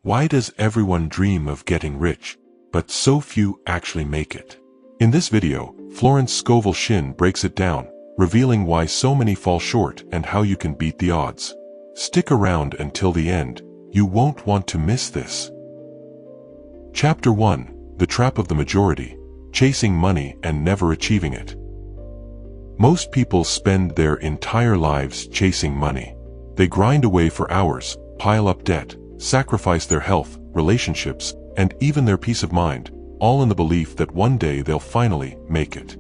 Why does everyone dream of getting rich, but so few actually make it? In this video, Florence Scovel Shinn breaks it down, revealing why so many fall short and how you can beat the odds. Stick around until the end, you won't want to miss this. Chapter 1: The Trap of the Majority, Chasing Money and Never Achieving It. Most people spend their entire lives chasing money. They grind away for hours, pile up debt, sacrifice their health, relationships, and even their peace of mind, all in the belief that one day they'll finally make it.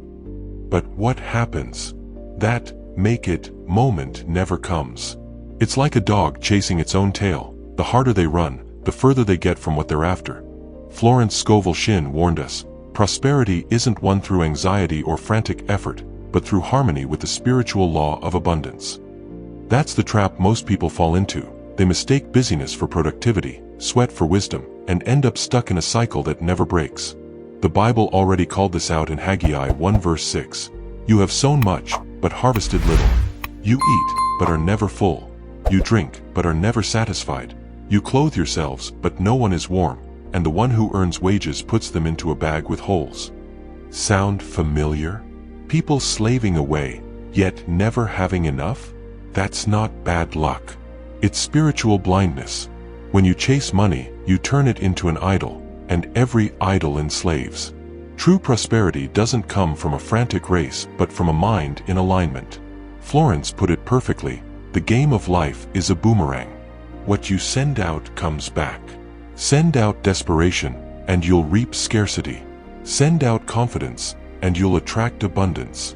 But what happens? That make it moment never comes. It's like a dog chasing its own tail. The harder they run, the further they get from what they're after. Florence Scovel Shinn warned us, prosperity isn't won through anxiety or frantic effort, but through harmony with the spiritual law of abundance. That's the trap most people fall into. They mistake busyness for productivity, sweat for wisdom, and end up stuck in a cycle that never breaks. The Bible already called this out in Haggai 1 verse 6. You have sown much, but harvested little. You eat, but are never full. You drink, but are never satisfied. You clothe yourselves, but no one is warm, and the one who earns wages puts them into a bag with holes. Sound familiar? People slaving away, yet never having enough? That's not bad luck. It's spiritual blindness. When you chase money, you turn it into an idol, and every idol enslaves. True prosperity doesn't come from a frantic race, but from a mind in alignment. Florence put it perfectly: the game of life is a boomerang. What you send out comes back. Send out desperation, and you'll reap scarcity. Send out confidence, and you'll attract abundance.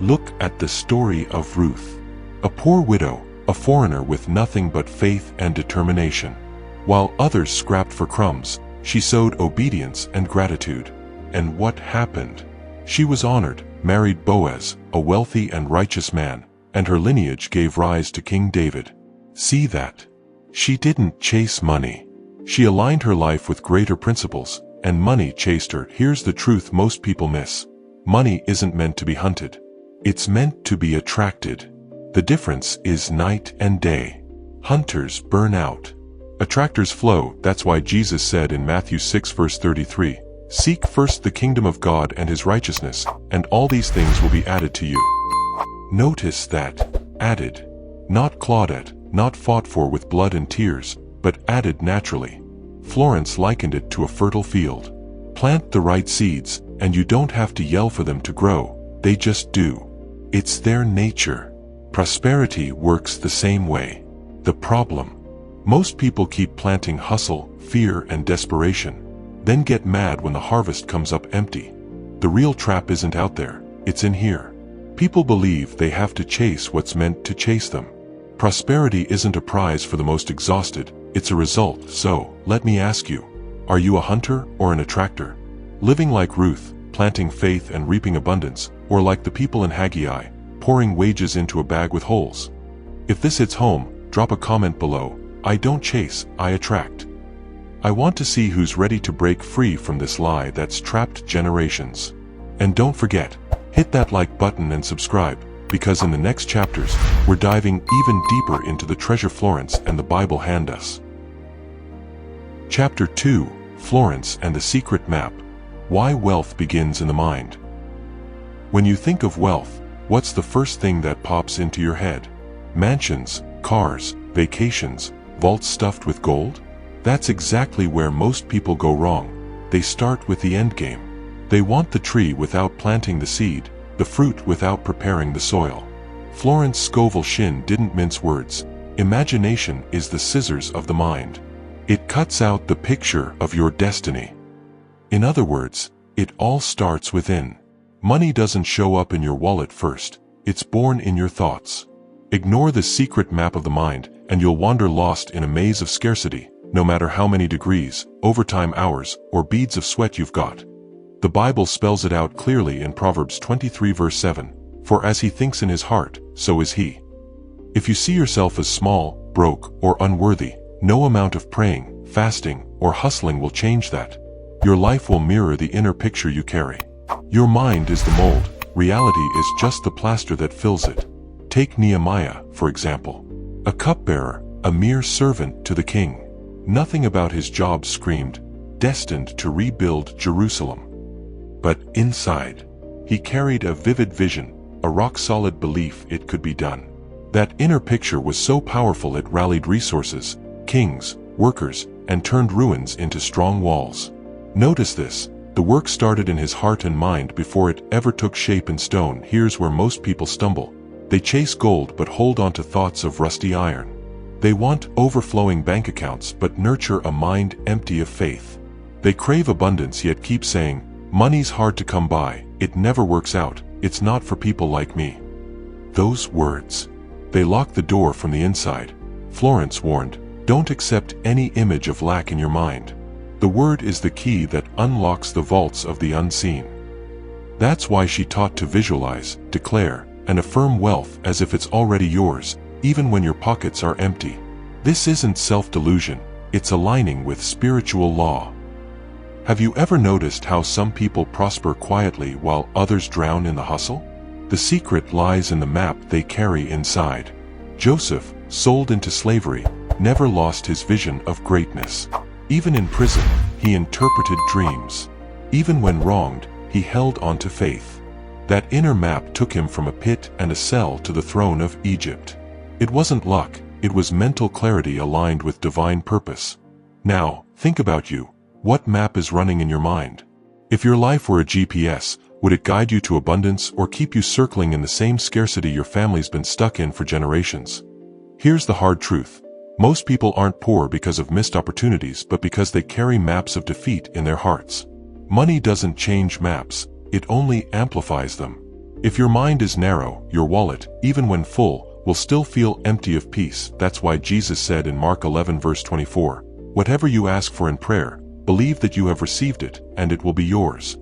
Look at the story of Ruth. A poor widow, a foreigner with nothing but faith and determination. While others scrapped for crumbs, she sowed obedience and gratitude. And what happened? She was honored, married Boaz, a wealthy and righteous man, and her lineage gave rise to King David. See that? She didn't chase money. She aligned her life with greater principles, and money chased her. Here's the truth most people miss. Money isn't meant to be hunted. It's meant to be attracted. The difference is night and day. Hunters burn out. Attractors flow. That's why Jesus said in Matthew 6 verse 33, "Seek first the kingdom of God and his righteousness, and all these things will be added to you." Notice that. Added. Not clawed at, not fought for with blood and tears, but added naturally. Florence likened it to a fertile field. Plant the right seeds, and you don't have to yell for them to grow. They just do. It's their nature. Prosperity works the same way. The problem: most people keep planting hustle, fear, and desperation, then get mad when the harvest comes up empty. The real trap isn't out there, it's in here. People believe they have to chase what's meant to chase them. Prosperity isn't a prize for the most exhausted, it's a result. So, let me ask you, are you a hunter or an attractor? Living like Ruth, planting faith and reaping abundance, or like the people in Haggai, pouring wages into a bag with holes? If this hits home, drop a comment below. I don't chase, I attract. I want to see who's ready to break free from this lie that's trapped generations. And don't forget, hit that like button and subscribe, because in the next chapters, we're diving even deeper into the treasure Florence and the Bible hand us. Chapter 2: Florence and the Secret Map. Why wealth begins in the mind. When you think of wealth, what's the first thing that pops into your head? Mansions, cars, vacations, vaults stuffed with gold? That's exactly where most people go wrong. They start with the end game. They want the tree without planting the seed, the fruit without preparing the soil. Florence Scovel Shinn didn't mince words. Imagination is the scissors of the mind. It cuts out the picture of your destiny. In other words, it all starts within. Money doesn't show up in your wallet first, it's born in your thoughts. Ignore the secret map of the mind, and you'll wander lost in a maze of scarcity, no matter how many degrees, overtime hours, or beads of sweat you've got. The Bible spells it out clearly in Proverbs 23 verse 7, "For as he thinks in his heart, so is he." If you see yourself as small, broke, or unworthy, no amount of praying, fasting, or hustling will change that. Your life will mirror the inner picture you carry. Your mind is the mold, reality is just the plaster that fills it. Take Nehemiah, for example. A cupbearer, a mere servant to the king. Nothing about his job screamed, destined to rebuild Jerusalem. But inside, he carried a vivid vision, a rock-solid belief it could be done. That inner picture was so powerful it rallied resources, kings, workers, and turned ruins into strong walls. Notice this, the work started in his heart and mind before it ever took shape in stone. Here's where most people stumble. They chase gold but hold on to thoughts of rusty iron. They want overflowing bank accounts but nurture a mind empty of faith. They crave abundance yet keep saying, "Money's hard to come by, it never works out, it's not for people like me." Those words. They lock the door from the inside. Florence warned, don't accept any image of lack in your mind. The word is the key that unlocks the vaults of the unseen. That's why she taught to visualize, declare, and affirm wealth as if it's already yours, even when your pockets are empty. This isn't self-delusion, it's aligning with spiritual law. Have you ever noticed how some people prosper quietly while others drown in the hustle? The secret lies in the map they carry inside. Joseph, sold into slavery, never lost his vision of greatness. Even in prison, he interpreted dreams. Even when wronged, he held on to faith. That inner map took him from a pit and a cell to the throne of Egypt. It wasn't luck, it was mental clarity aligned with divine purpose. Now, think about you. What map is running in your mind? If your life were a GPS, would it guide you to abundance or keep you circling in the same scarcity your family's been stuck in for generations? Here's the hard truth. Most people aren't poor because of missed opportunities but because they carry maps of defeat in their hearts. Money doesn't change maps, it only amplifies them. If your mind is narrow, your wallet, even when full, will still feel empty of peace. That's why Jesus said in Mark 11 verse 24, "Whatever you ask for in prayer, believe that you have received it, and it will be yours."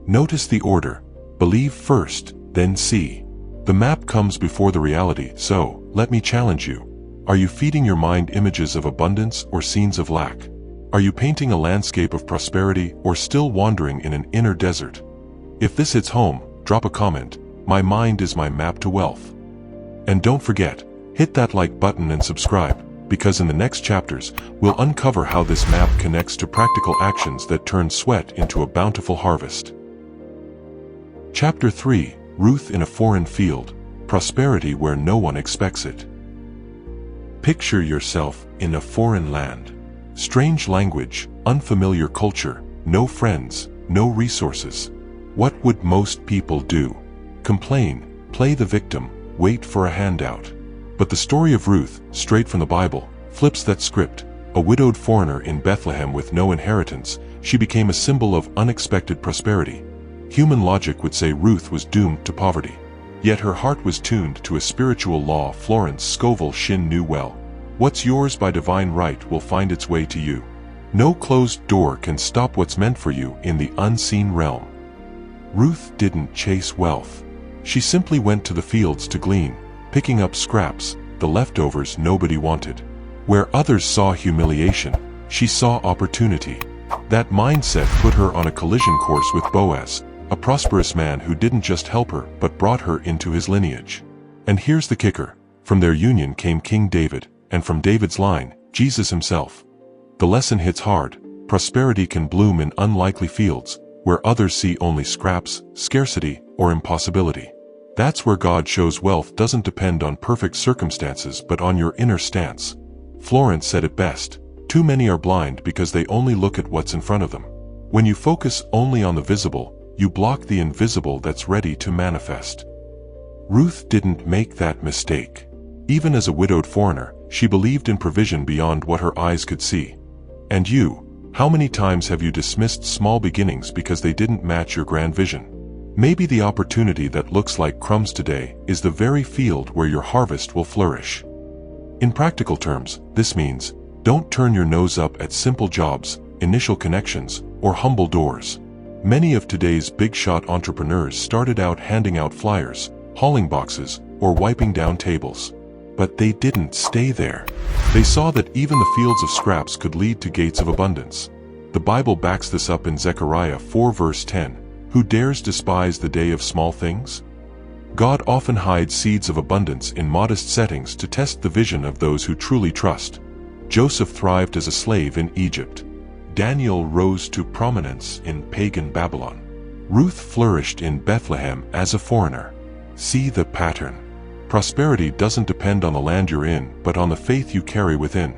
Notice the order. Believe first, then see. The map comes before the reality, so, let me challenge you. Are you feeding your mind images of abundance or scenes of lack? Are you painting a landscape of prosperity or still wandering in an inner desert? If this hits home, drop a comment. My mind is my map to wealth. And don't forget, hit that like button and subscribe, because in the next chapters, we'll uncover how this map connects to practical actions that turn sweat into a bountiful harvest. Chapter 3, Ruth in a Foreign Field, Prosperity Where No One Expects It. Picture yourself in a foreign land. Strange language, unfamiliar culture, no friends, no resources. What would most people do? Complain, play the victim, wait for a handout. But the story of Ruth, straight from the Bible, flips that script. A widowed foreigner in Bethlehem with no inheritance, she became a symbol of unexpected prosperity. Human logic would say Ruth was doomed to poverty. Yet her heart was tuned to a spiritual law Florence Scovel Shinn knew well. What's yours by divine right will find its way to you. No closed door can stop what's meant for you in the unseen realm. Ruth didn't chase wealth. She simply went to the fields to glean, picking up scraps, the leftovers nobody wanted. Where others saw humiliation, she saw opportunity. That mindset put her on a collision course with Boaz, a prosperous man who didn't just help her but brought her into his lineage. And here's the kicker. From their union came King David, and from David's line, Jesus himself. The lesson hits hard. Prosperity can bloom in unlikely fields, where others see only scraps, scarcity, or impossibility. That's where God shows wealth doesn't depend on perfect circumstances but on your inner stance. Florence said it best. Too many are blind because they only look at what's in front of them. When you focus only on the visible, you block the invisible that's ready to manifest. Ruth didn't make that mistake. Even as a widowed foreigner, she believed in provision beyond what her eyes could see. And you, how many times have you dismissed small beginnings because they didn't match your grand vision? Maybe the opportunity that looks like crumbs today is the very field where your harvest will flourish. In practical terms, this means, don't turn your nose up at simple jobs, initial connections, or humble doors. Many of today's big-shot entrepreneurs started out handing out flyers, hauling boxes, or wiping down tables. But they didn't stay there. They saw that even the fields of scraps could lead to gates of abundance. The Bible backs this up in Zechariah 4 verse 10. Who dares despise the day of small things? God often hides seeds of abundance in modest settings to test the vision of those who truly trust. Joseph thrived as a slave in Egypt. Daniel rose to prominence in pagan Babylon. Ruth flourished in Bethlehem as a foreigner. See the pattern. Prosperity doesn't depend on the land you're in, but on the faith you carry within.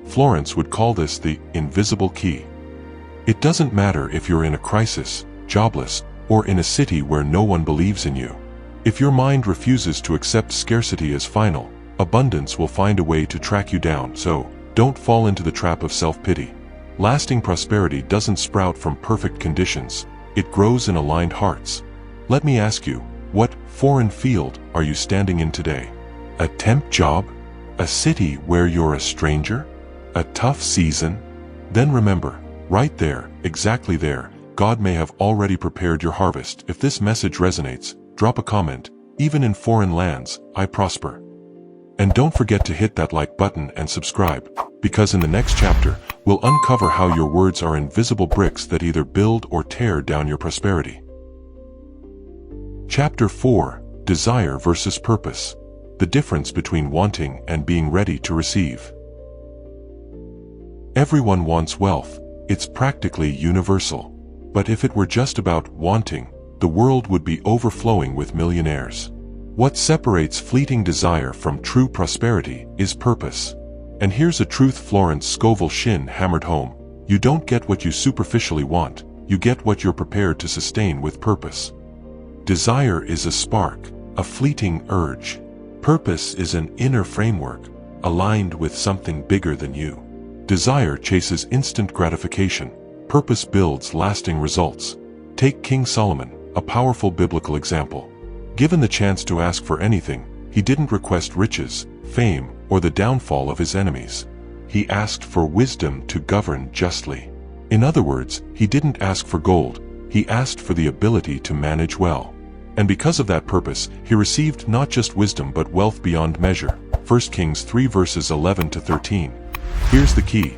Florence would call this the invisible key. It doesn't matter if you're in a crisis, jobless, or in a city where no one believes in you. If your mind refuses to accept scarcity as final, abundance will find a way to track you down, so don't fall into the trap of self-pity. Lasting prosperity doesn't sprout from perfect conditions, it grows in aligned hearts. Let me ask you, what foreign field are you standing in today? A temp job? A city where you're a stranger? A tough season? Then remember, right there, exactly there, God may have already prepared your harvest. If this message resonates, drop a comment. Even in foreign lands, I prosper. And don't forget to hit that like button and subscribe, because in the next chapter, we'll uncover how your words are invisible bricks that either build or tear down your prosperity. Chapter 4: Desire versus Purpose. The difference between wanting and being ready to receive. Everyone wants wealth. It's practically universal. But if it were just about wanting, the world would be overflowing with millionaires. What separates fleeting desire from true prosperity is purpose. And here's a truth Florence Scovel Shinn hammered home. You don't get what you superficially want, you get what you're prepared to sustain with purpose. Desire is a spark, a fleeting urge. Purpose is an inner framework, aligned with something bigger than you. Desire chases instant gratification. Purpose builds lasting results. Take King Solomon, a powerful biblical example. Given the chance to ask for anything, he didn't request riches, fame, or the downfall of his enemies. He asked for wisdom to govern justly. In other words, he didn't ask for gold, he asked for the ability to manage well. And because of that purpose, he received not just wisdom but wealth beyond measure. 1 Kings 3 verses 11 to 13. Here's the key.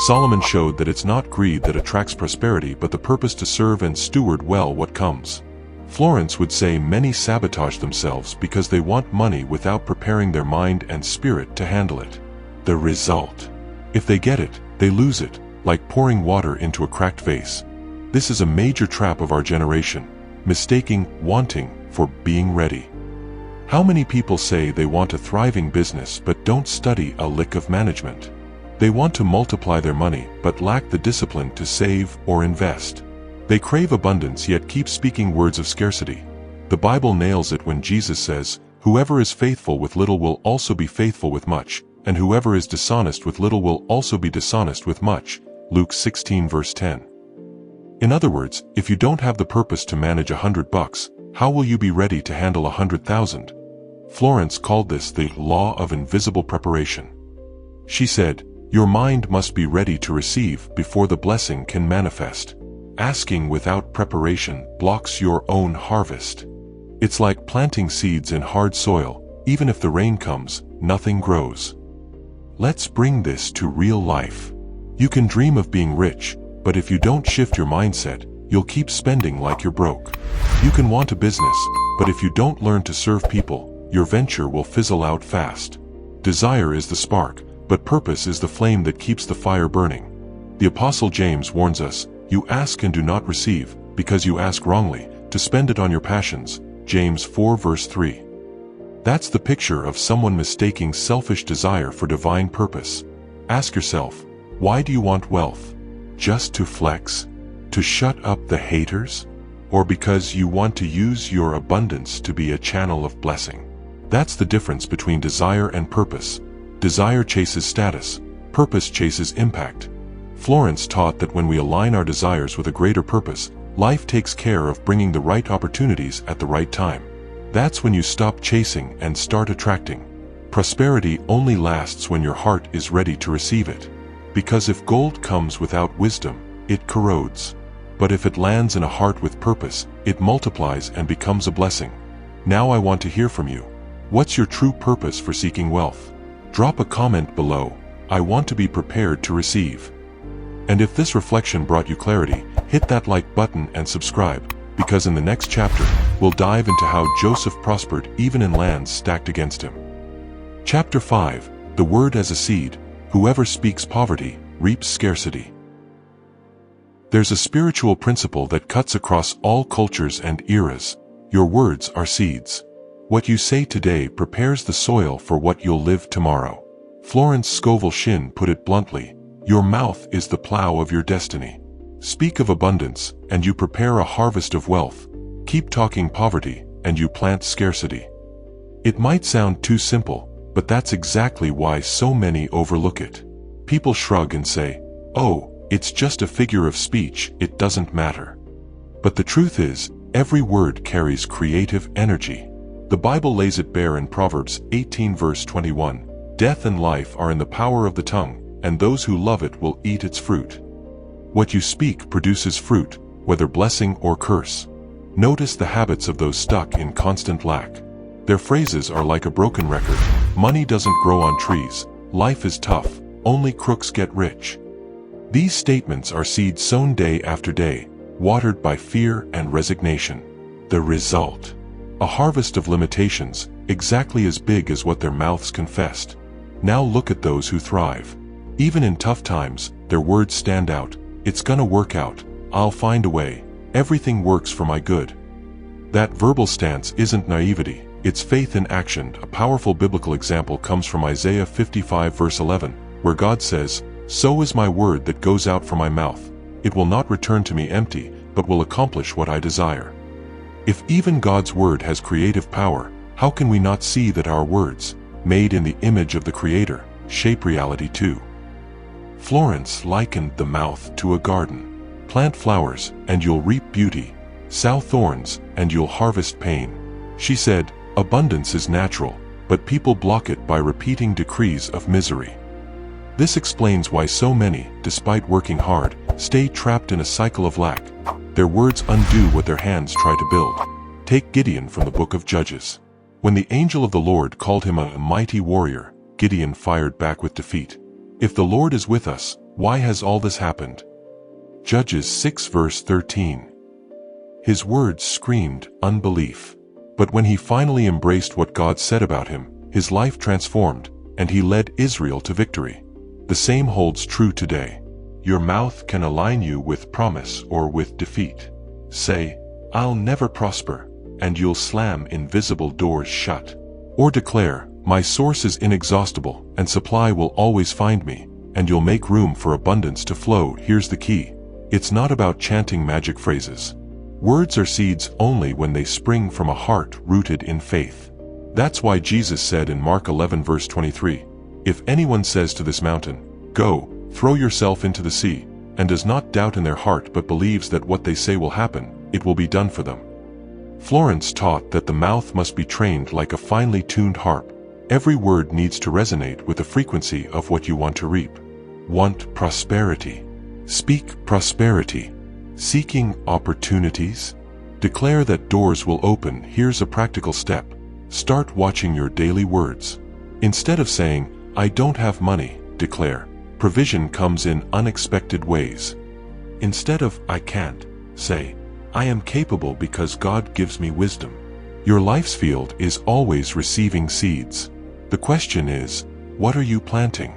Solomon showed that it's not greed that attracts prosperity but the purpose to serve and steward well what comes. Florence would say many sabotage themselves because they want money without preparing their mind and spirit to handle it. The result: if they get it, they lose it, like pouring water into a cracked vase. This is a major trap of our generation, mistaking wanting for being ready. How many people say they want a thriving business but don't study a lick of management? They want to multiply their money but lack the discipline to save or invest. They crave abundance yet keep speaking words of scarcity. The Bible nails it when Jesus says, "Whoever is faithful with little will also be faithful with much, and whoever is dishonest with little will also be dishonest with much." Luke 16 verse 10. In other words, if you don't have the purpose to manage $100, how will you be ready to handle 100,000? Florence called this the law of invisible preparation. She said, your mind must be ready to receive before the blessing can manifest. Asking without preparation blocks your own harvest. It's like planting seeds in hard soil. Even if the rain comes, nothing grows. Let's bring this to real life. You can dream of being rich, but if you don't shift your mindset, you'll keep spending like you're broke. You can want a business, but if you don't learn to serve people, your venture will fizzle out fast. Desire is the spark, but purpose is the flame that keeps the fire burning. The Apostle James warns us, "You ask and do not receive, because you ask wrongly, to spend it on your passions." James 4 verse 3. That's the picture of someone mistaking selfish desire for divine purpose. Ask yourself, why do you want wealth? Just to flex? To shut up the haters? Or because you want to use your abundance to be a channel of blessing? That's the difference between desire and purpose. Desire chases status, purpose chases impact. Florence taught that when we align our desires with a greater purpose, life takes care of bringing the right opportunities at the right time. That's when you stop chasing and start attracting. Prosperity only lasts when your heart is ready to receive it. Because if gold comes without wisdom, it corrodes. But if it lands in a heart with purpose, it multiplies and becomes a blessing. Now I want to hear from you. What's your true purpose for seeking wealth? Drop a comment below. I want to be prepared to receive. And if this reflection brought you clarity, hit that like button and subscribe, because in the next chapter, we'll dive into how Joseph prospered even in lands stacked against him. Chapter 5: The Word as a Seed. Whoever speaks poverty, reaps scarcity. There's a spiritual principle that cuts across all cultures and eras. Your words are seeds. What you say today prepares the soil for what you'll live tomorrow. Florence Scovel Shinn put it bluntly, your mouth is the plow of your destiny. Speak of abundance, and you prepare a harvest of wealth. Keep talking poverty, and you plant scarcity. It might sound too simple, but that's exactly why so many overlook it. People shrug and say, "Oh, it's just a figure of speech, it doesn't matter." But the truth is, every word carries creative energy. The Bible lays it bare in Proverbs 18 verse 21, "Death and life are in the power of the tongue, and those who love it will eat its fruit." What you speak produces fruit, whether blessing or curse. Notice the habits of those stuck in constant lack. Their phrases are like a broken record. Money doesn't grow on trees. Life is tough. Only crooks get rich. These statements are seeds sown day after day, watered by fear and resignation. The result? A harvest of limitations, exactly as big as what their mouths confessed. Now look at those who thrive. Even in tough times, their words stand out. It's gonna work out. I'll find a way. Everything works for my good. That verbal stance isn't naivety, it's faith in action. A powerful biblical example comes from Isaiah 55 verse 11, where God says, "So is my word that goes out from my mouth. It will not return to me empty, but will accomplish what I desire." If even God's word has creative power, how can we not see that our words, made in the image of the Creator, shape reality too? Florence likened the mouth to a garden. Plant flowers, and you'll reap beauty. Sow thorns, and you'll harvest pain. She said, abundance is natural, but people block it by repeating decrees of misery. This explains why so many, despite working hard, stay trapped in a cycle of lack. Their words undo what their hands try to build. Take Gideon from the book of Judges. When the angel of the Lord called him a mighty warrior, Gideon fired back with defeat. If the Lord is with us, why has all this happened? Judges 6 verse 13. His words screamed unbelief. But when he finally embraced what God said about him, his life transformed, and he led Israel to victory. The same holds true today. Your mouth can align you with promise or with defeat. Say, "I'll never prosper," and you'll slam invisible doors shut. Or declare, "My source is inexhaustible, and supply will always find me," and you'll make room for abundance to flow. Here's the key. It's not about chanting magic phrases. Words are seeds only when they spring from a heart rooted in faith. That's why Jesus said in Mark 11 verse 23, "If anyone says to this mountain, 'Go, throw yourself into the sea,' and does not doubt in their heart but believes that what they say will happen, it will be done for them." Florence taught that the mouth must be trained like a finely tuned harp. Every word needs to resonate with the frequency of what you want to reap. Want prosperity? Speak prosperity. Seeking opportunities? Declare that doors will open. Here's a practical step. Start watching your daily words. Instead of saying, "I don't have money," declare, "Provision comes in unexpected ways." Instead of, "I can't," say, "I am capable because God gives me wisdom." Your life's field is always receiving seeds. The question is, what are you planting?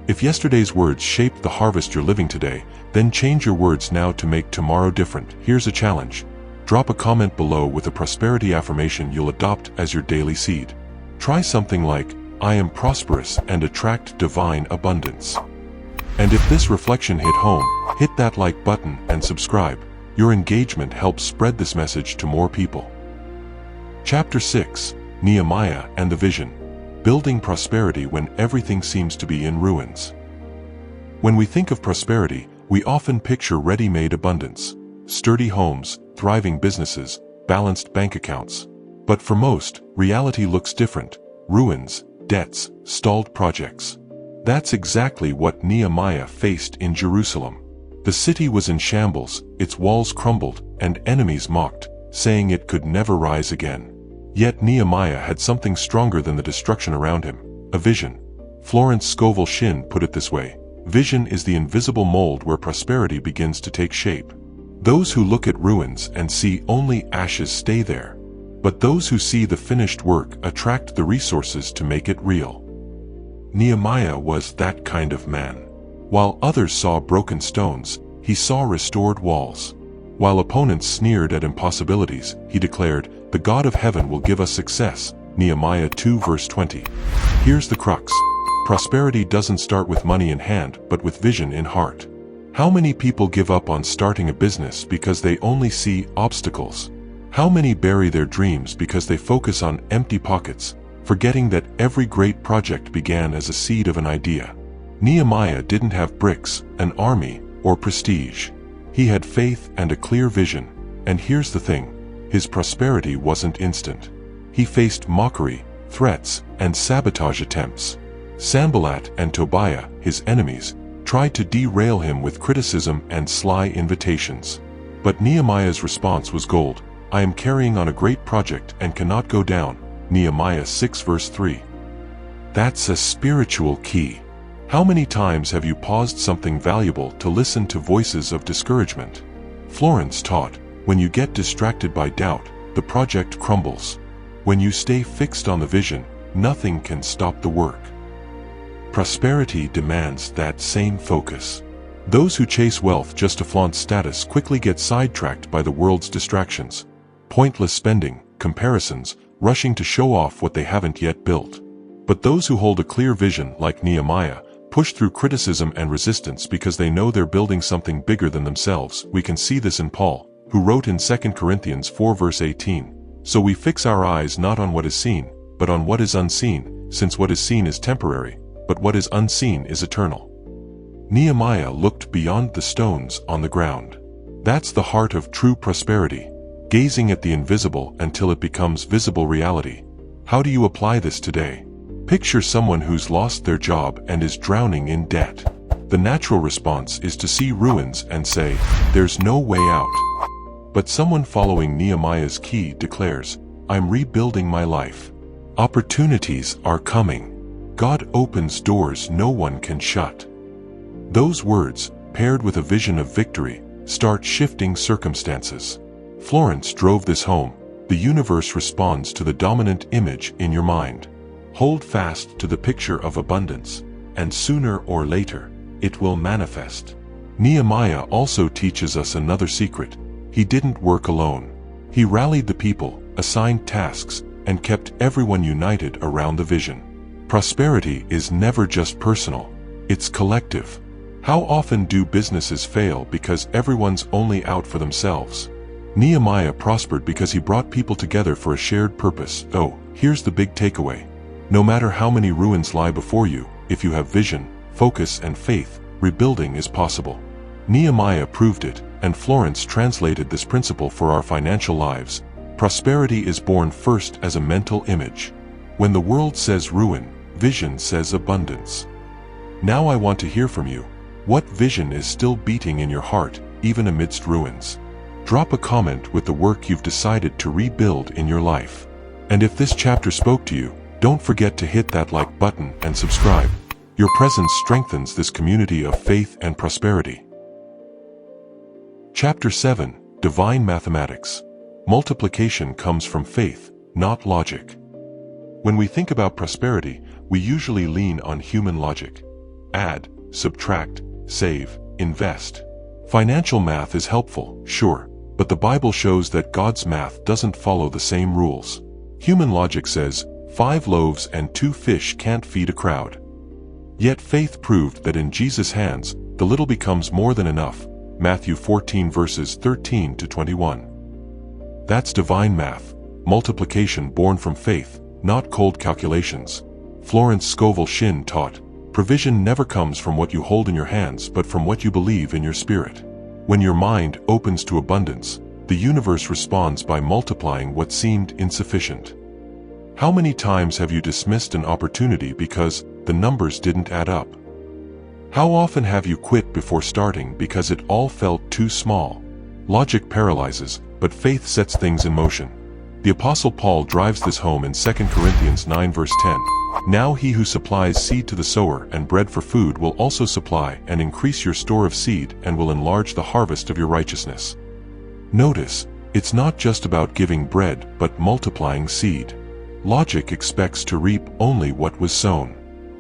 If yesterday's words shaped the harvest you're living today, then change your words now to make tomorrow different. Here's a challenge. Drop a comment below with a prosperity affirmation you'll adopt as your daily seed. Try something like, "I am prosperous and attract divine abundance." And if this reflection hit home, hit that like button and subscribe. Your engagement helps spread this message to more people. Chapter 6, Nehemiah and the Vision. Building prosperity when everything seems to be in ruins. When we think of prosperity, we often picture ready-made abundance, sturdy homes, thriving businesses, balanced bank accounts. But for most, reality looks different. Ruins, debts, stalled projects. That's exactly what Nehemiah faced in Jerusalem. The city was in shambles, its walls crumbled, and enemies mocked, saying it could never rise again. Yet Nehemiah had something stronger than the destruction around him, a vision. Florence Scovel Shinn put it this way, "Vision is the invisible mold where prosperity begins to take shape. Those who look at ruins and see only ashes stay there. But those who see the finished work attract the resources to make it real." Nehemiah was that kind of man. While others saw broken stones, he saw restored walls. While opponents sneered at impossibilities, he declared, "The God of heaven will give us success." Nehemiah 2 verse 20. Here's the crux. Prosperity doesn't start with money in hand, but with vision in heart. How many people give up on starting a business because they only see obstacles? How many bury their dreams because they focus on empty pockets, forgetting that every great project began as a seed of an idea? Nehemiah didn't have bricks, an army, or prestige. He had faith and a clear vision, and here's the thing, his prosperity wasn't instant. He faced mockery, threats, and sabotage attempts. Sanballat and Tobiah, his enemies, tried to derail him with criticism and sly invitations. But Nehemiah's response was gold. "I am carrying on a great project and cannot go down." Nehemiah 6 verse 3. That's a spiritual key. How many times have you paused something valuable to listen to voices of discouragement? Florence taught, when you get distracted by doubt, the project crumbles. When you stay fixed on the vision, nothing can stop the work. Prosperity demands that same focus. Those who chase wealth just to flaunt status quickly get sidetracked by the world's distractions. Pointless spending, comparisons, rushing to show off what they haven't yet built. But those who hold a clear vision, like Nehemiah, push through criticism and resistance because they know they're building something bigger than themselves. We can see this in Paul, who wrote in 2 Corinthians 4 verse 18, "So we fix our eyes not on what is seen, but on what is unseen, since what is seen is temporary, but what is unseen is eternal." Nehemiah looked beyond the stones on the ground. That's the heart of true prosperity, gazing at the invisible until it becomes visible reality. How do you apply this today? Picture someone who's lost their job and is drowning in debt. The natural response is to see ruins and say, "There's no way out." But someone following Nehemiah's key declares, "I'm rebuilding my life. Opportunities are coming. God opens doors no one can shut." Those words, paired with a vision of victory, start shifting circumstances. Florence drove this home. The universe responds to the dominant image in your mind. Hold fast to the picture of abundance, and sooner or later, it will manifest. Nehemiah also teaches us another secret. He didn't work alone. He rallied the people, assigned tasks, and kept everyone united around the vision. Prosperity is never just personal, it's collective. How often do businesses fail because everyone's only out for themselves? Nehemiah prospered because he brought people together for a shared purpose. Oh, here's the big takeaway. No matter how many ruins lie before you, if you have vision, focus, and faith, rebuilding is possible. Nehemiah proved it, and Florence translated this principle for our financial lives. Prosperity is born first as a mental image. When the world says ruin, vision says abundance. Now I want to hear from you. What vision is still beating in your heart, even amidst ruins? Drop a comment with the work you've decided to rebuild in your life. And if this chapter spoke to you, don't forget to hit that like button and subscribe. Your presence strengthens this community of faith and prosperity. Chapter 7, Divine Mathematics. Multiplication comes from faith, not logic. When we think about prosperity, we usually lean on human logic. Add, subtract, save, invest. Financial math is helpful, sure, but the Bible shows that God's math doesn't follow the same rules. Human logic says, 5 loaves and 2 fish can't feed a crowd. Yet faith proved that in Jesus' hands, the little becomes more than enough. Matthew 14 verses 13 to 21. That's divine math, multiplication born from faith, not cold calculations. Florence Scovel Shinn taught, provision never comes from what you hold in your hands but from what you believe in your spirit. When your mind opens to abundance, the universe responds by multiplying what seemed insufficient. How many times have you dismissed an opportunity because the numbers didn't add up? How often have you quit before starting because it all felt too small? Logic paralyzes, but faith sets things in motion. The Apostle Paul drives this home in 2 Corinthians 9 verse 10. Now he who supplies seed to the sower and bread for food will also supply and increase your store of seed and will enlarge the harvest of your righteousness. Notice, it's not just about giving bread but multiplying seed. Logic expects to reap only what was sown.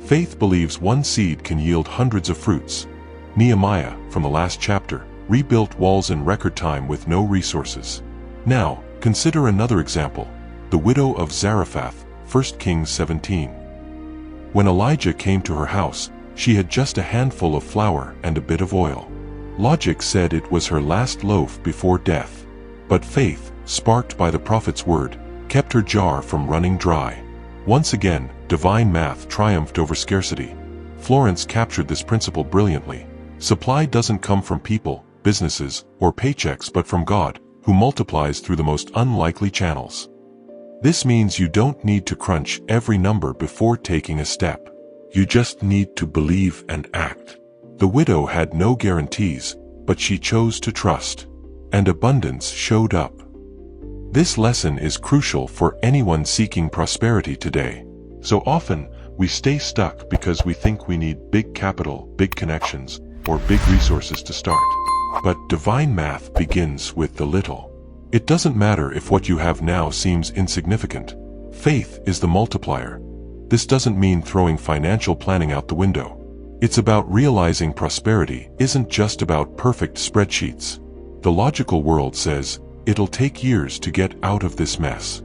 Faith believes one seed can yield hundreds of fruits. Nehemiah, from the last chapter, rebuilt walls in record time with no resources. Now, consider another example, the widow of Zarephath, 1 Kings 17. When Elijah came to her house, she had just a handful of flour and a bit of oil. Logic said it was her last loaf before death. But faith, sparked by the prophet's word, kept her jar from running dry. Once again, divine math triumphed over scarcity. Florence captured this principle brilliantly. Supply doesn't come from people, businesses, or paychecks but from God, who multiplies through the most unlikely channels. This means you don't need to crunch every number before taking a step. You just need to believe and act. The widow had no guarantees, but she chose to trust. And abundance showed up. This lesson is crucial for anyone seeking prosperity today. So often, we stay stuck because we think we need big capital, big connections, or big resources to start. But divine math begins with the little. It doesn't matter if what you have now seems insignificant. Faith is the multiplier. This doesn't mean throwing financial planning out the window. It's about realizing prosperity isn't just about perfect spreadsheets. The logical world says, it'll take years to get out of this mess.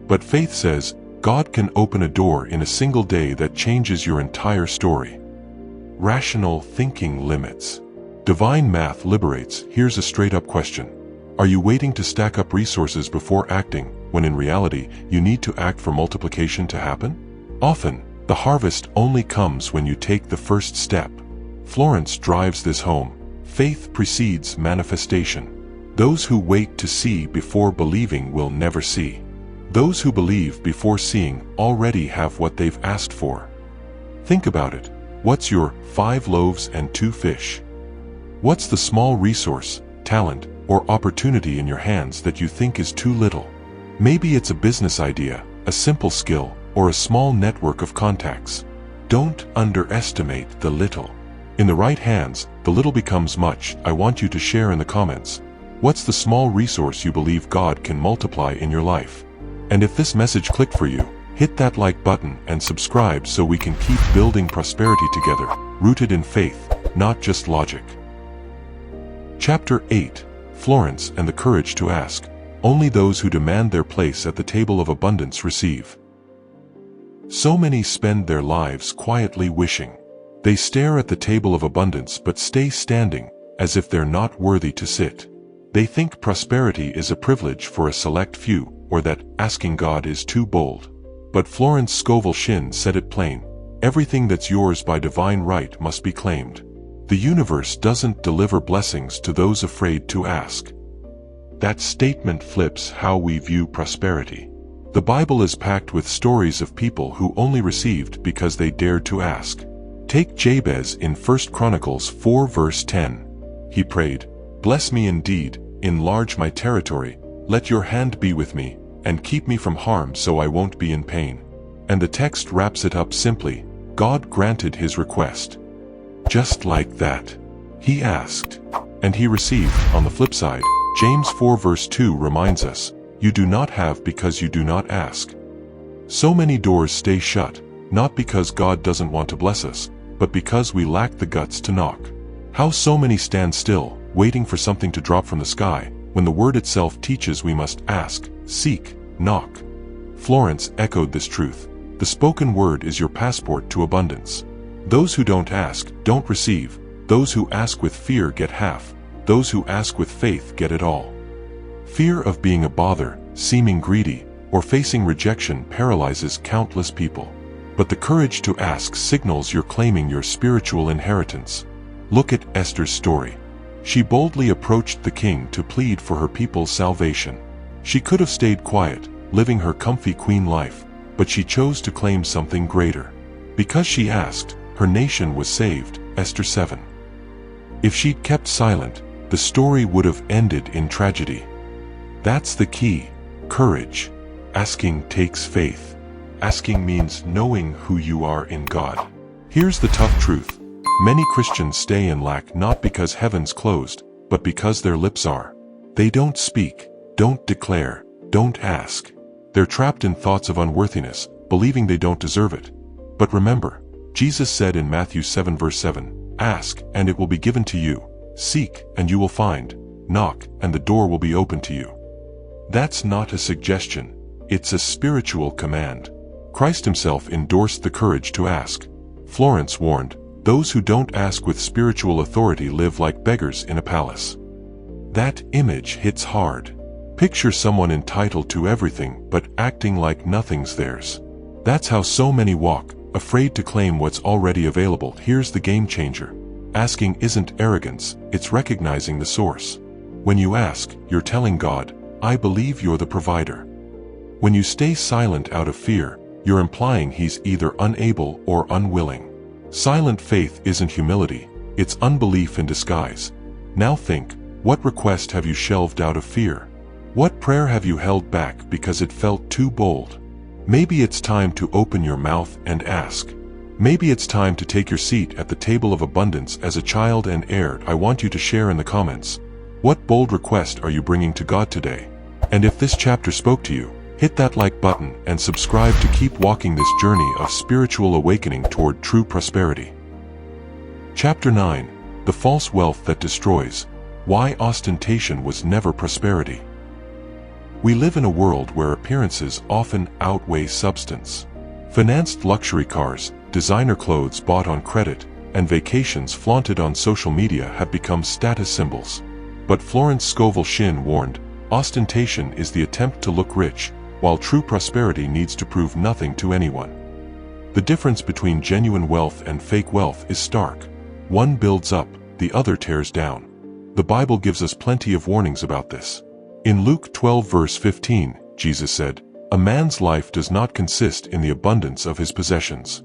But faith says, God can open a door in a single day that changes your entire story. Rational thinking limits. Divine math liberates. Here's a straight-up question. Are you waiting to stack up resources before acting, when in reality, you need to act for multiplication to happen? Often, the harvest only comes when you take the first step. Florence drives this home. Faith precedes manifestation. Those who wait to see before believing will never see. Those who believe before seeing already have what they've asked for. Think about it. What's your 5 loaves and 2 fish? What's the small resource, talent, or opportunity in your hands that you think is too little? Maybe it's a business idea, a simple skill, or a small network of contacts. Don't underestimate the little. In the right hands, the little becomes much. I want you to share in the comments. What's the small resource you believe God can multiply in your life? And if this message clicked for you, hit that like button and subscribe so we can keep building prosperity together, rooted in faith, not just logic. Chapter 8. Florence and the courage to ask. Only those who demand their place at the table of abundance receive. So many spend their lives quietly wishing. They stare at the table of abundance but stay standing, as if they're not worthy to sit. They think prosperity is a privilege for a select few, or that asking God is too bold. But Florence Scovel Shinn said it plain. Everything that's yours by divine right must be claimed. The universe doesn't deliver blessings to those afraid to ask. That statement flips how we view prosperity. The Bible is packed with stories of people who only received because they dared to ask. Take Jabez in 1 Chronicles 4 verse 10. He prayed, "Bless me indeed, enlarge my territory, let your hand be with me, and keep me from harm so I won't be in pain." And the text wraps it up simply. God granted his request. Just like that. He asked, and he received. On the flip side, James 4 verse 2 reminds us, you do not have because you do not ask. So many doors stay shut, not because God doesn't want to bless us, but because we lack the guts to knock. How so many stand still, waiting for something to drop from the sky, when the word itself teaches we must ask, seek, knock. Florence echoed this truth. The spoken word is your passport to abundance. Those who don't ask, don't receive. Those who ask with fear get half. Those who ask with faith get it all. Fear of being a bother, seeming greedy, or facing rejection paralyzes countless people. But the courage to ask signals you're claiming your spiritual inheritance. Look at Esther's story. She boldly approached the king to plead for her people's salvation. She could have stayed quiet, living her comfy queen life, but she chose to claim something greater. Because she asked, her nation was saved, Esther 7. If she'd kept silent, the story would have ended in tragedy. That's the key. Courage. Asking takes faith. Asking means knowing who you are in God. Here's the tough truth. Many Christians stay in lack not because heaven's closed, but because their lips are. They don't speak, don't declare, don't ask. They're trapped in thoughts of unworthiness, believing they don't deserve it. But remember, Jesus said in Matthew 7 verse 7, "Ask, and it will be given to you. Seek, and you will find. Knock, and the door will be opened to you." That's not a suggestion. It's a spiritual command. Christ himself endorsed the courage to ask. Florence warned, "Those who don't ask with spiritual authority live like beggars in a palace." That image hits hard. Picture someone entitled to everything but acting like nothing's theirs. That's how so many walk, afraid to claim what's already available. Here's the game changer. Asking isn't arrogance, it's recognizing the source. When you ask, you're telling God, "I believe you're the provider." When you stay silent out of fear, you're implying he's either unable or unwilling. Silent faith isn't humility, it's unbelief in disguise. Now think, what request have you shelved out of fear? What prayer have you held back because it felt too bold? Maybe it's time to open your mouth and ask. Maybe it's time to take your seat at the table of abundance as a child and heir. I want you to share in the comments. What bold request are you bringing to God today? And if this chapter spoke to you, hit that like button and subscribe to keep walking this journey of spiritual awakening toward true prosperity. Chapter 9. The False Wealth That Destroys. Why Ostentation Was Never Prosperity. We live in a world where appearances often outweigh substance. Financed luxury cars, designer clothes bought on credit, and vacations flaunted on social media have become status symbols. But Florence Scovel Shinn warned, ostentation is the attempt to look rich, while true prosperity needs to prove nothing to anyone. The difference between genuine wealth and fake wealth is stark. One builds up, the other tears down. The Bible gives us plenty of warnings about this. In Luke 12 verse 15, Jesus said, "A man's life does not consist in the abundance of his possessions."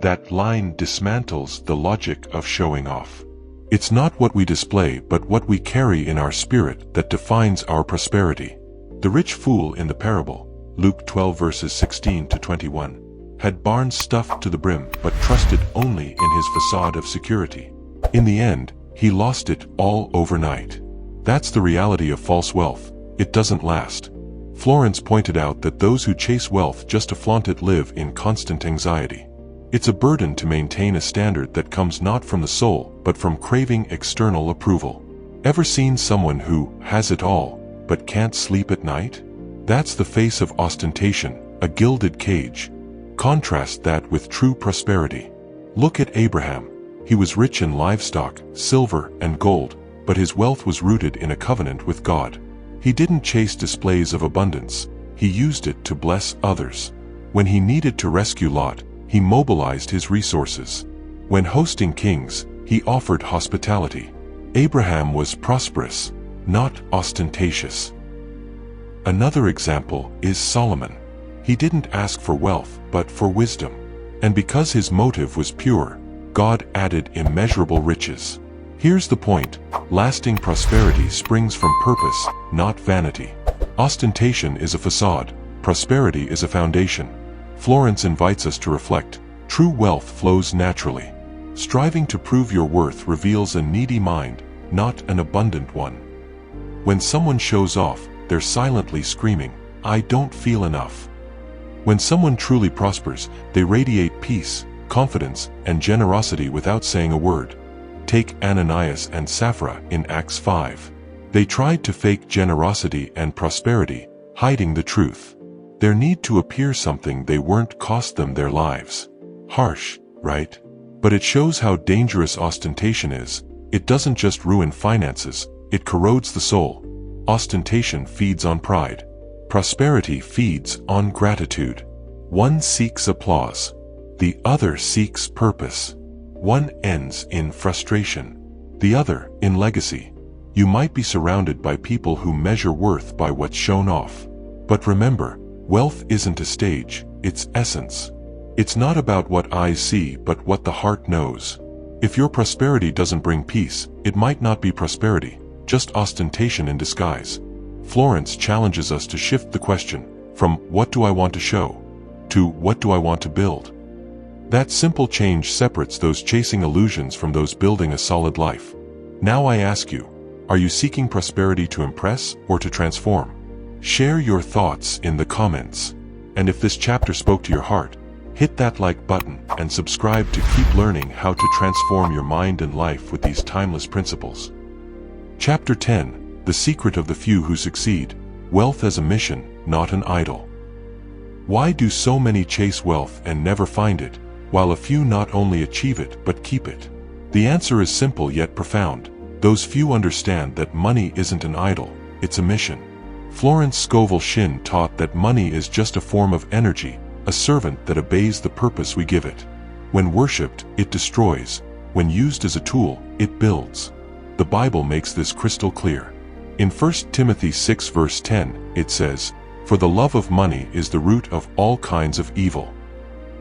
That line dismantles the logic of showing off. It's not what we display but what we carry in our spirit that defines our prosperity. The rich fool in the parable, Luke 12 verses 16 to 21, had barns stuffed to the brim but trusted only in his facade of security. In the end, he lost it all overnight. That's the reality of false wealth. It doesn't last. Florence pointed out that those who chase wealth just to flaunt it live in constant anxiety. It's a burden to maintain a standard that comes not from the soul, but from craving external approval. Ever seen someone who has it all, but can't sleep at night? That's the face of ostentation, a gilded cage. Contrast that with true prosperity. Look at Abraham. He was rich in livestock, silver, and gold, but his wealth was rooted in a covenant with God. He didn't chase displays of abundance, he used it to bless others. When he needed to rescue Lot, he mobilized his resources. When hosting kings, he offered hospitality. Abraham was prosperous, not ostentatious. Another example is Solomon. He didn't ask for wealth, but for wisdom. And because his motive was pure, God added immeasurable riches. Here's the point, lasting prosperity springs from purpose, not vanity. Ostentation is a facade, prosperity is a foundation. Florence invites us to reflect, true wealth flows naturally. Striving to prove your worth reveals a needy mind, not an abundant one. When someone shows off, they're silently screaming, "I don't feel enough." When someone truly prospers, they radiate peace, confidence, and generosity without saying a word. Take Ananias and Sapphira in Acts 5. They tried to fake generosity and prosperity, hiding the truth. Their need to appear something they weren't cost them their lives. Harsh, right? But it shows how dangerous ostentation is. It doesn't just ruin finances, it corrodes the soul. Ostentation feeds on pride. Prosperity feeds on gratitude. One seeks applause. The other seeks purpose. One ends in frustration. The other in legacy. You might be surrounded by people who measure worth by what's shown off. But remember, wealth isn't a stage, it's essence. It's not about what eyes see but what the heart knows. If your prosperity doesn't bring peace, it might not be prosperity, just ostentation in disguise. Florence challenges us to shift the question from "what do I want to show?" to "what do I want to build?" That simple change separates those chasing illusions from those building a solid life. Now I ask you, are you seeking prosperity to impress or to transform? Share your thoughts in the comments. And if this chapter spoke to your heart, hit that like button and subscribe to keep learning how to transform your mind and life with these timeless principles. Chapter 10: The Secret of the Few Who Succeed. Wealth as a Mission, Not an Idol. Why do so many chase wealth and never find it, while a few not only achieve it but keep it? The answer is simple yet profound. Those few understand that money isn't an idol, it's a mission. Florence Scovel Shinn taught that money is just a form of energy, a servant that obeys the purpose we give it. When worshipped, it destroys. When used as a tool, it builds. The Bible makes this crystal clear. In 1 Timothy 6 verse 10, it says, "For the love of money is the root of all kinds of evil."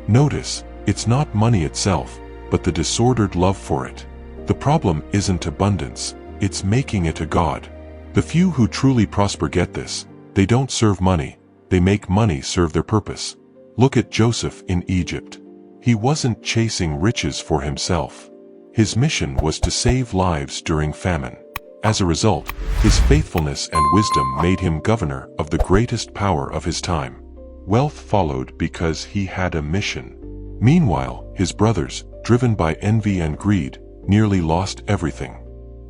Notice, it's not money itself, but the disordered love for it. The problem isn't abundance, it's making it a god. The few who truly prosper get this. They don't serve money, they make money serve their purpose. Look at Joseph in Egypt. He wasn't chasing riches for himself. His mission was to save lives during famine. As a result, his faithfulness and wisdom made him governor of the greatest power of his time. Wealth followed because he had a mission. Meanwhile, his brothers, driven by envy and greed, nearly lost everything.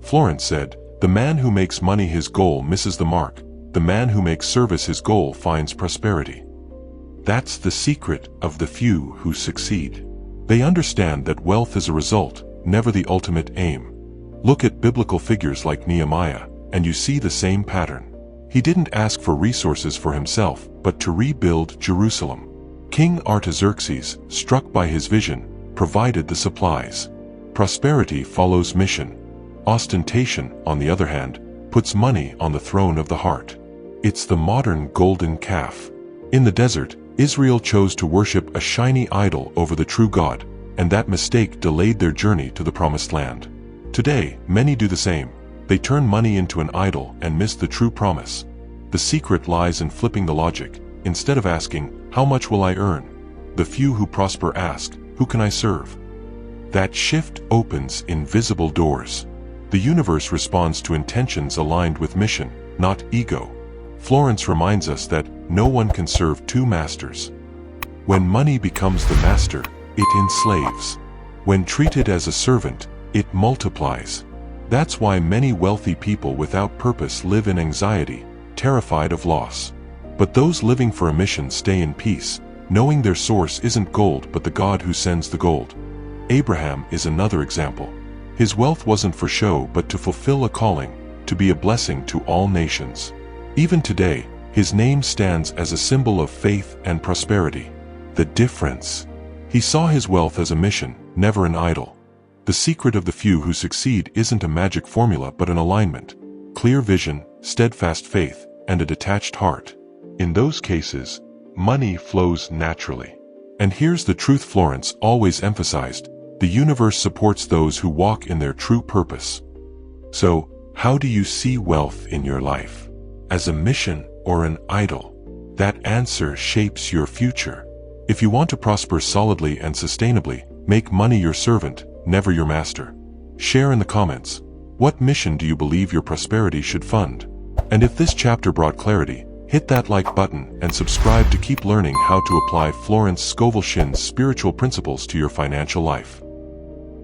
Florence said, "The man who makes money his goal misses the mark. The man who makes service his goal finds prosperity." That's the secret of the few who succeed. They understand that wealth is a result, never the ultimate aim. Look at biblical figures like Nehemiah, and you see the same pattern. He didn't ask for resources for himself, but to rebuild Jerusalem. King Artaxerxes, struck by his vision, provided the supplies. Prosperity follows mission. Ostentation, on the other hand, puts money on the throne of the heart. It's the modern golden calf. In the desert, Israel chose to worship a shiny idol over the true God, and that mistake delayed their journey to the promised land. Today, many do the same. They turn money into an idol and miss the true promise. The secret lies in flipping the logic. Instead of asking, "How much will I earn?" the few who prosper ask, "Who can I serve?" That shift opens invisible doors. The universe responds to intentions aligned with mission, not ego. Florence reminds us that no one can serve two masters. When money becomes the master, it enslaves. When treated as a servant, it multiplies. That's why many wealthy people without purpose live in anxiety, terrified of loss. But those living for a mission stay in peace, knowing their source isn't gold but the God who sends the gold. Abraham is another example. His wealth wasn't for show but to fulfill a calling, to be a blessing to all nations. Even today, his name stands as a symbol of faith and prosperity. The difference: he saw his wealth as a mission, never an idol. The secret of the few who succeed isn't a magic formula but an alignment. Clear vision, steadfast faith, and a detached heart. In those cases, money flows naturally. And here's the truth Florence always emphasized: the universe supports those who walk in their true purpose. So, how do you see wealth in your life? As a mission or an idol? That answer shapes your future. If you want to prosper solidly and sustainably, make money your servant, never your master. Share in the comments. What mission do you believe your prosperity should fund? And if this chapter brought clarity, hit that like button and subscribe to keep learning how to apply Florence Scovel Shinn's spiritual principles to your financial life.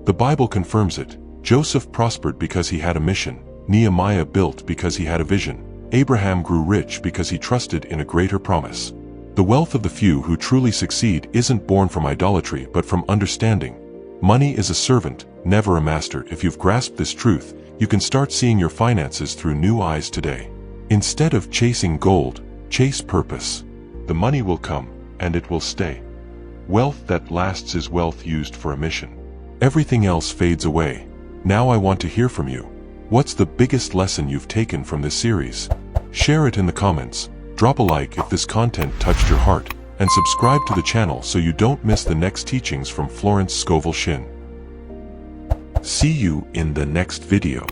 The Bible confirms it. Joseph prospered because he had a mission. Nehemiah built because he had a vision. Abraham grew rich because he trusted in a greater promise. The wealth of the few who truly succeed isn't born from idolatry but from understanding. Money is a servant, never a master. If you've grasped this truth, you can start seeing your finances through new eyes today. Instead of chasing gold, chase purpose. The money will come, and it will stay. Wealth that lasts is wealth used for a mission. Everything else fades away. Now I want to hear from you. What's the biggest lesson you've taken from this series? Share it in the comments, drop a like if this content touched your heart, and subscribe to the channel so you don't miss the next teachings from Florence Scovel Shinn. See you in the next video.